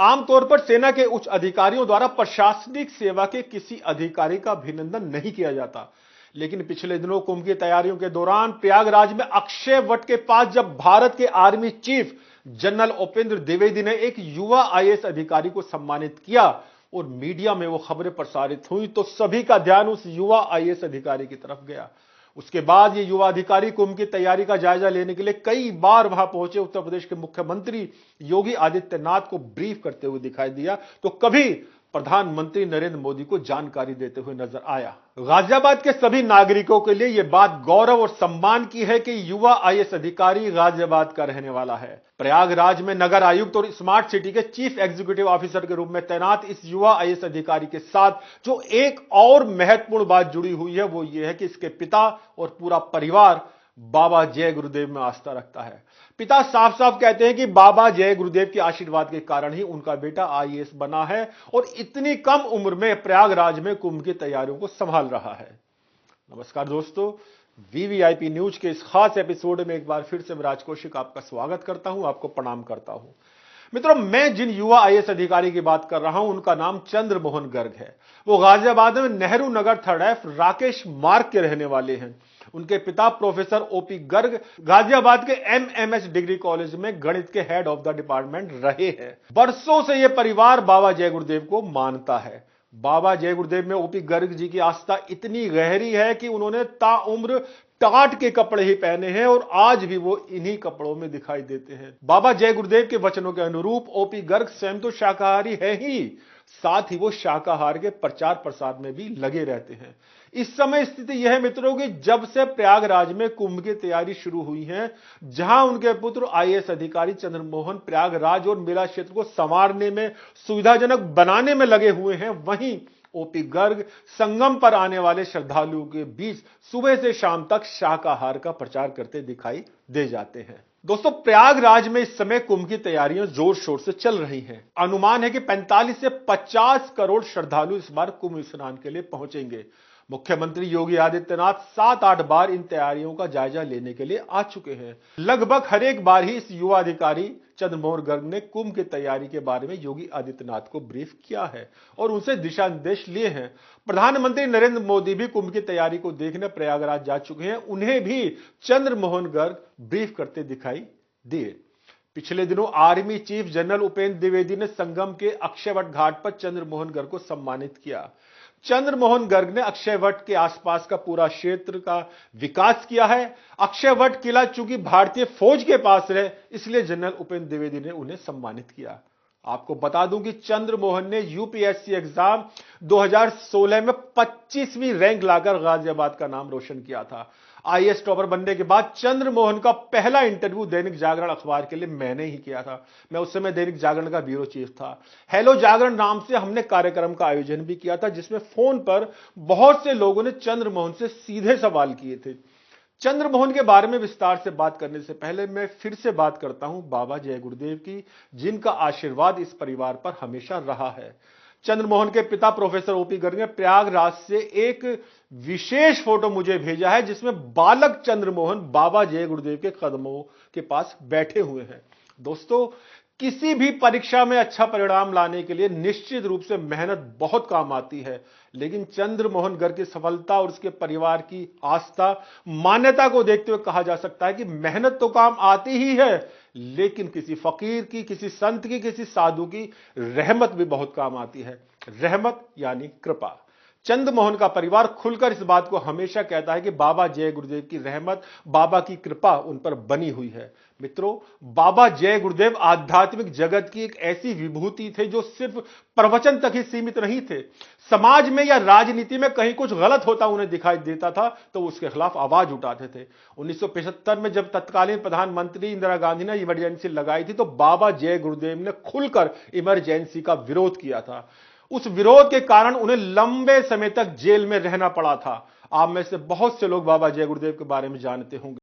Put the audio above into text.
आमतौर पर सेना के उच्च अधिकारियों द्वारा प्रशासनिक सेवा के किसी अधिकारी का अभिनंदन नहीं किया जाता, लेकिन पिछले दिनों कुंभ की तैयारियों के दौरान प्रयागराज में अक्षय वट के पास जब भारत के army chief general Upendra Dwivedi ने एक युवा आईएएस अधिकारी को सम्मानित किया और मीडिया में वो खबरें प्रसारित हुई तो सभी का ध्यान उस युवा आईएएस अधिकारी की तरफ गया। उसके बाद ये युवा अधिकारी कुंभ की तैयारी का जायजा लेने के लिए कई बार वहां पहुंचे उत्तर प्रदेश के मुख्यमंत्री योगी आदित्यनाथ को ब्रीफ करते हुए दिखाई दिया तो कभी प्रधानमंत्री नरेंद्र मोदी को जानकारी देते हुए नजर आया। गाजियाबाद के सभी नागरिकों के लिए यह बात गौरव और सम्मान की है कि युवा आईएएस अधिकारी गाजियाबाद का रहने वाला है। प्रयागराज में नगर आयुक्त और स्मार्ट सिटी के चीफ एग्जीक्यूटिव ऑफिसर के रूप में तैनात इस युवा आईएएस अधिकारी के साथ जो एक और महत्वपूर्ण बात जुड़ी हुई है वो ये है कि इसके पिता और पूरा परिवार बाबा जय गुरुदेव में आस्था रखता है। पिता साफ साफ कहते हैं कि बाबा जय गुरुदेव के आशीर्वाद के कारण ही उनका बेटा आईएएस बना है और इतनी कम उम्र में प्रयागराज में कुंभ की तैयारियों को संभाल रहा है। नमस्कार दोस्तों, वीवीआईपी न्यूज के इस खास एपिसोड में एक बार फिर से मैं राज कौशिक आपका स्वागत करता हूं, आपको प्रणाम करता हूं। मित्रों, मैं जिन युवा आईएएस अधिकारी की बात कर रहा हूं उनका नाम चंद्रमोहन गर्ग है। वो गाजियाबाद में नेहरू नगर 3F राकेश मार्ग के रहने वाले हैं। उनके पिता प्रोफेसर ओपी गर्ग गाजियाबाद के एमएमएस डिग्री कॉलेज में गणित के हेड ऑफ द डिपार्टमेंट रहे हैं। बरसों से यह परिवार बाबा जय गुरुदेव को मानता है। बाबा जय गुरुदेव में ओपी गर्ग जी की आस्था इतनी गहरी है कि उन्होंने ताउम्र टाट के कपड़े ही पहने हैं और आज भी वो इन्हीं कपड़ों में दिखाई देते हैं। बाबा जय गुरुदेव के वचनों के अनुरूप ओपी गर्ग स्वयं तो शाकाहारी है ही, साथ ही वो शाकाहार के प्रचार प्रसार में भी लगे रहते हैं। इस समय स्थिति यह है मित्रों कि जब से प्रयागराज में कुंभ की तैयारी शुरू हुई है, जहां उनके पुत्र आईएएस अधिकारी चंद्रमोहन प्रयागराज और मेला क्षेत्र को संवारने में सुविधाजनक बनाने में लगे हुए हैं, वहीं ओपी गर्ग संगम पर आने वाले श्रद्धालुओं के बीच सुबह से शाम तक शाकाहार का प्रचार करते दिखाई दे जाते हैं। दोस्तों, प्रयागराज में इस समय कुंभ की तैयारियां जोर शोर से चल रही हैं। अनुमान है कि 45 से 50 करोड़ श्रद्धालु इस बार कुंभ स्नान के लिए पहुंचेंगे। मुख्यमंत्री योगी आदित्यनाथ 7-8 बार इन तैयारियों का जायजा लेने के लिए आ चुके हैं। लगभग हर एक बार ही इस युवा अधिकारी चंद्रमोहन गर्ग ने कुंभ की तैयारी के बारे में योगी आदित्यनाथ को ब्रीफ किया है और उनसे दिशा निर्देश लिए हैं। प्रधानमंत्री नरेंद्र मोदी भी कुंभ की तैयारी को देखने प्रयागराज जा चुके हैं। उन्हें भी चंद्रमोहन गर्ग ब्रीफ करते दिखाई दिए। पिछले दिनों army chief general Upendra Dwivedi ने संगम के अक्षयवट घाट पर चंद्रमोहन गर्ग को सम्मानित किया। चंद्रमोहन गर्ग ने अक्षयवट के आसपास का पूरा क्षेत्र का विकास किया है। अक्षयवट किला चूंकि भारतीय फौज के पास है, इसलिए जनरल उपेंद्र द्विवेदी ने उन्हें सम्मानित किया। आपको बता दूं कि चंद्रमोहन ने यूपीएससी एग्जाम 2016 में 25वीं रैंक लाकर गाजियाबाद का नाम रोशन किया था। आईएएस टॉपर बनने के बाद चंद्रमोहन का पहला इंटरव्यू दैनिक जागरण अखबार के लिए मैंने ही किया था। मैं उस समय दैनिक जागरण का ब्यूरो चीफ था। हेलो जागरण नाम से हमने कार्यक्रम का आयोजन भी किया था, जिसमें फोन पर बहुत से लोगों ने चंद्रमोहन से सीधे सवाल किए थे। चंद्रमोहन के बारे में विस्तार से बात करने से पहले मैं फिर से बात करता हूं बाबा जय गुरुदेव की, जिनका आशीर्वाद इस परिवार पर हमेशा रहा है। चंद्रमोहन के पिता प्रोफेसर ओपी गर्ग ने प्रयागराज से एक विशेष फोटो मुझे भेजा है, जिसमें बालक चंद्रमोहन बाबा जय गुरुदेव के कदमों के पास बैठे हुए हैं। दोस्तों, किसी भी परीक्षा में अच्छा परिणाम लाने के लिए निश्चित रूप से मेहनत बहुत काम आती है, लेकिन चंद्रमोहन गर्ग की सफलता और उसके परिवार की आस्था मान्यता को देखते हुए कहा जा सकता है कि मेहनत तो काम आती ही है, लेकिन किसी फकीर की, किसी संत की, किसी साधु की रहमत भी बहुत काम आती है। रहमत यानी कृपा। चंद्रमोहन का परिवार खुलकर इस बात को हमेशा कहता है कि बाबा जय गुरुदेव की रहमत, बाबा की कृपा उन पर बनी हुई है। मित्रों, बाबा जय गुरुदेव आध्यात्मिक जगत की एक ऐसी विभूति थे जो सिर्फ प्रवचन तक ही सीमित नहीं थे। समाज में या राजनीति में कहीं कुछ गलत होता उन्हें दिखाई देता था तो उसके खिलाफ आवाज उठाते थे। 1975 में जब तत्कालीन प्रधानमंत्री इंदिरा गांधी ने इमरजेंसी लगाई थी तो बाबा जय गुरुदेव ने खुलकर इमरजेंसी का विरोध किया था। उस विरोध के कारण उन्हें लंबे समय तक जेल में रहना पड़ा था। आप में से बहुत से लोग बाबा जय गुरुदेव के बारे में जानते होंगे।